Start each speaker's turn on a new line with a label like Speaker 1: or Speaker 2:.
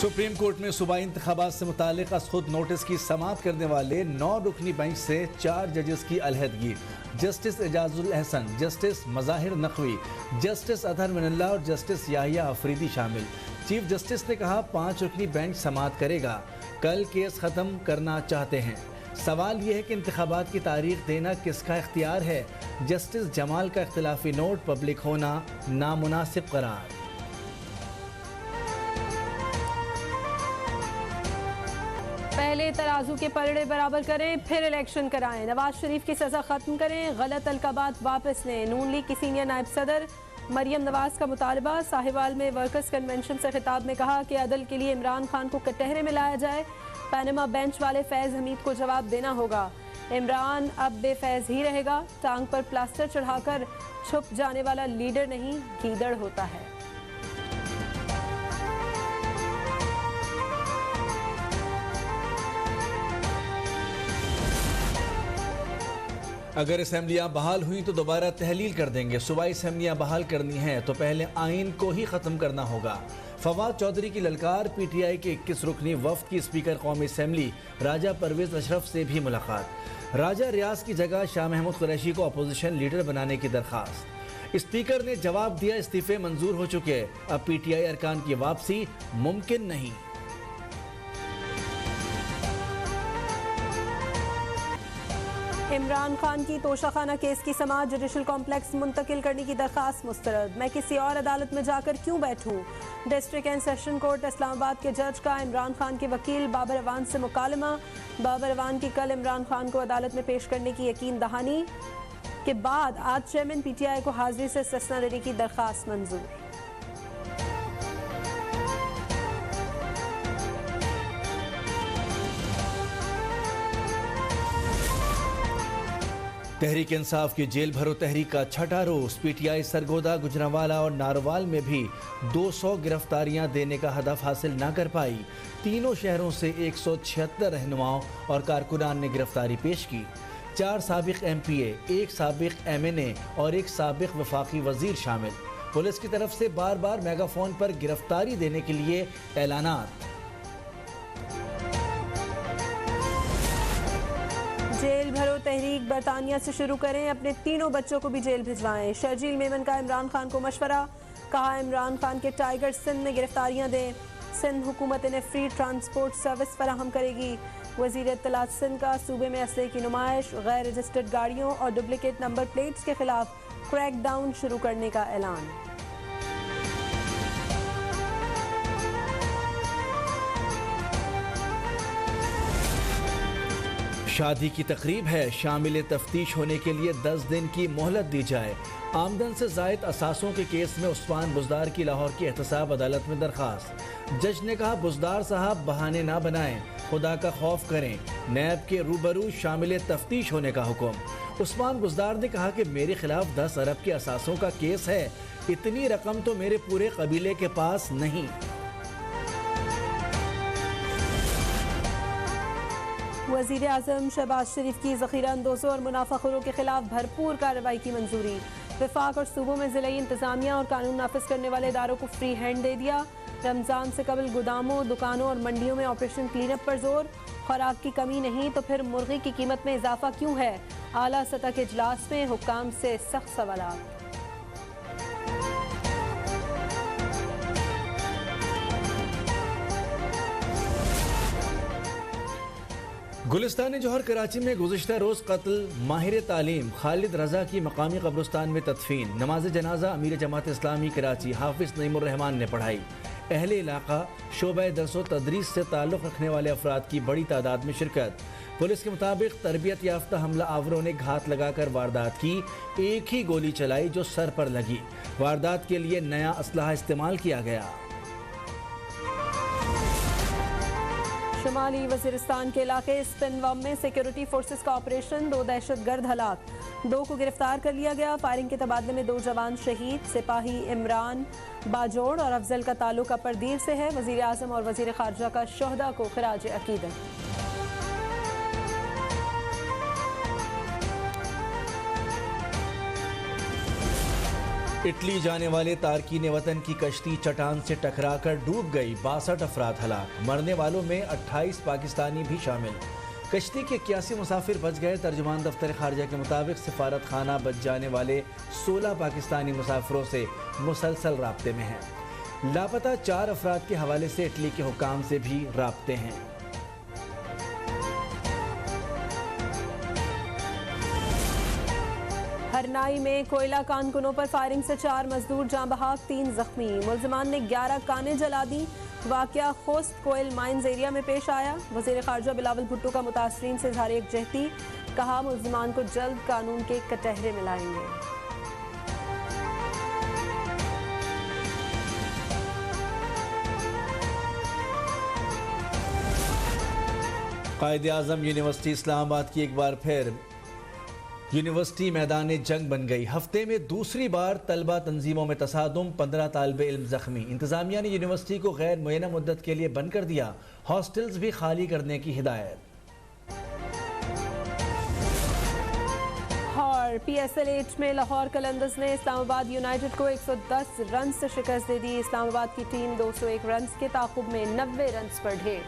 Speaker 1: Supreme court में सूबाई इंतखाबात से मुतालिक खुद नोटिस की समाअत करने वाले 9 रुकनी बेंच से 4 जजेस की अलहदगी। Justice Ijazul Ahsan, justice Mazahir Naqvi, justice Athar Minallah और जस्टिस याहिया अफरीदी शामिल। चीफ जस्टिस ने कहा 5 रुकनी बेंच समाअत करेगा, कल केस ख़त्म करना चाहते हैं। सवाल यह है कि इंतखाबात की तारीख देना किसका इख्तियार है। जस्टिस जमाल का इख्तिलाफी नोट पब्लिक होना नामुनासिब करार।
Speaker 2: पहले तराजू के पलड़े बराबर करें, फिर इलेक्शन कराएं। नवाज शरीफ की सजा खत्म करें, गलत अलकाबात वापस लें। नून लीग की सीनियर नायब सदर मरियम नवाज का मुतालबा। साहिवाल में वर्कर्स कन्वेंशन से खिताब में कहा कि अदल के लिए इमरान खान को कटहरे में लाया जाए। पैनमा बेंच वाले फैज़ हमीद को जवाब देना होगा। इमरान अब बेफैज़ ही रहेगा। टांग पर प्लास्टर चढ़ाकर छुप जाने वाला लीडर नहीं, गीदड़ होता है।
Speaker 1: अगर असम्बलियाँ बहाल हुई तो दोबारा तहलील कर देंगे। सूबाई असम्बलियाँ बहाल करनी है तो पहले आइन को ही ख़त्म करना होगा। फवाद चौधरी की ललकार। पीटीआई के 21 रुकनी वफ्द की स्पीकर कौमी असम्बली राजा परवेज अशरफ से भी मुलाकात। राजा रियाज की जगह शाह महमूद कुरैशी को अपोजिशन लीडर बनाने की दरख्वास्त। स्पीकर ने जवाब दिया, इस्तीफे मंजूर हो चुके, अब पीटीआई अरकान की वापसी मुमकिन नहीं।
Speaker 2: इमरान खान की तोशाखाना केस की समाअत जुडिशल कॉम्प्लेक्स मुंतकिल करने की दरखास्त मुस्तरद। मैं किसी और अदालत में जाकर क्यों बैठूं। District and session court Islamabad के जज का इमरान खान के वकील बाबर अवान से मुकालमा। बाबर अवान की कल इमरान खान को अदालत में पेश करने की यकीन दहानी के बाद आज चेयरमैन पीटीआई को हाजिरी से इस्तिस्ना देने की दरखास्त मंजूर।
Speaker 1: तहरीक इंसाफ की जेल भरो तहरीक का छठा रोज। पीटीआई सरगोदा, गुजरांवाला और नारोवाल में भी 200 गिरफ्तारियां देने का हदफ हासिल न कर पाई। तीनों शहरों से 176 रहनुमाओं और कारकुनान ने गिरफ्तारी पेश की। 4 साबिक MPA, 1 साबिक MNA और 1 साबिक वफाकी वजीर शामिल। पुलिस की तरफ से बार बार मेगाफोन पर गिरफ्तारी देने के लिए ऐलानात।
Speaker 2: जेल भरो तहरीक बरतानिया से शुरू करें, अपने तीनों बच्चों को भी जेल भिजवाएं। शर्जील मेमन का इमरान खान को मशवरा। कहा इमरान खान के टाइगर सिंध में गिरफ्तारियां दें। सिंध हुकूमत इन्हें फ्री ट्रांसपोर्ट सर्विस फराहम करेगी। वजीर इत्तलात सिंध का सूबे में असले की नुमाइश, गैर रजिस्टर्ड गाड़ियों और डुप्लीकेट नंबर प्लेट्स के खिलाफ क्रैकडाउन शुरू करने का ऐलान।
Speaker 1: शादी की तकरीब है, शामिल तफ्तीश होने के लिए 10 दिन की मोहलत दी जाए। आमदन से जायद असासों के केस में उस्मान बुजदार की लाहौर की एहतसाब अदालत में दरखास्त। जज ने कहा बुजदार साहब बहाने ना बनाएं, खुदा का खौफ करें। नैब के रूबरू शामिल तफ्तीश होने का हुक्म। उस्मान बुजदार ने कहा कि मेरे खिलाफ 10 अरब के असासों का केस है, इतनी रकम तो मेरे पूरे कबीले के पास नहीं।
Speaker 2: वज़ीर आज़म शहबाज शरीफ की ज़ख़ीरा अंदोज़ों और मुनाफाखोरों के खिलाफ भरपूर कार्रवाई की मंजूरी। वफाक और सूबों में ज़िले इंतज़ामिया और कानून नाफिज करने वाले इदारों को फ्री हैंड दे दिया। रमज़ान से कबल गोदामों, दुकानों और मंडियों में ऑपरेशन क्लीनअप पर जोर। खुराक की कमी नहीं तो फिर मुर्गी की कीमत में इजाफा क्यों है। आला सतह के इजलास में हुक्काम से सख्त सवालात।
Speaker 1: गुलिस्तान जौहर कराची में गुज़िश्ता रोज़ कत्ल माहिर तालीम खालिद रजा की मकामी कब्रिस्तान में तदफीन। नमाज जनाजा अमीर जमात इस्लामी कराची हाफिज नईमुर रहमान ने पढ़ाई। अहले इलाका शोबा दरस व तदरीस से ताल्लुक़ रखने वाले अफराद की बड़ी तादाद में शिरकत। पुलिस के मुताबिक तरबियत याफ्ता हमला आवरों ने घात लगाकर वारदात की। एक ही गोली चलाई जो सर पर लगी। वारदात के लिए नया असलहा इस्तेमाल किया गया।
Speaker 2: शुमाली वज़ीरिस्तान के इलाके स्पिनवम में सिक्योरिटी फोर्सेस का ऑपरेशन, 2 दहशतगर्द हलाक। 2 को गिरफ्तार कर लिया गया। फायरिंग के तबादले में 2 जवान शहीद। सिपाही इमरान बाजोड़ और अफजल का ताल्लुक अपरदीर से है। वज़ीर आज़म और वज़ीर ख़ारजा का शोहदा को खिराज अकीदत।
Speaker 1: इटली जाने वाले तारकीन वतन की कश्ती चट्टान से टकराकर डूब गई, 62 अफराद हलाक, मरने वालों में 28 पाकिस्तानी भी शामिल। कश्ती के 81 मुसाफिर बच गए। तर्जुमान दफ्तर खारजा के मुताबिक सिफारत खाना बच जाने वाले 16 पाकिस्तानी मुसाफिरों से मुसलसल राब्ते में हैं। लापता 4 अफराद के हवाले से इटली के हुकाम से भी राब्ते हैं।
Speaker 2: हरनाई में कोयला कानकुनों पर फायरिंग से 4 मजदूर जाँ बहक, 3 जख्मी। मुलजमान ने 11 कानें जला दी। वाकया खोस्त कोयल माइंस एरिया में पेश आया। वज़ीर ख़ारजा बिलावल भुट्टो का मुतासरीन से इज़हार यकजहती, कहा मुलजमान को जल्द कानून के कटहरे में लाएंगे।
Speaker 1: कायद-ए-आज़म यूनिवर्सिटी इस्लामाबाद की एक बार फिर यूनिवर्सिटी मैदान जंग बन गई। हफ्ते में दूसरी बार तलबा तंजीमों में तसादुम, 15 तालिब इल्म जख्मी। इंतजामिया ने यूनिवर्सिटी को गैर मुय्यना मुद्दत के लिए बंद कर दिया। हॉस्टल्स भी खाली करने की हिदायत।
Speaker 2: और PSL-8 में लाहौर कलंदर्स ने इस्लामाबाद यूनाइटेड को 110 रन से शिकस्त दे दी। इस्लामाबाद की टीम 201 रन के ताकुब में 90 रन पर ढेर।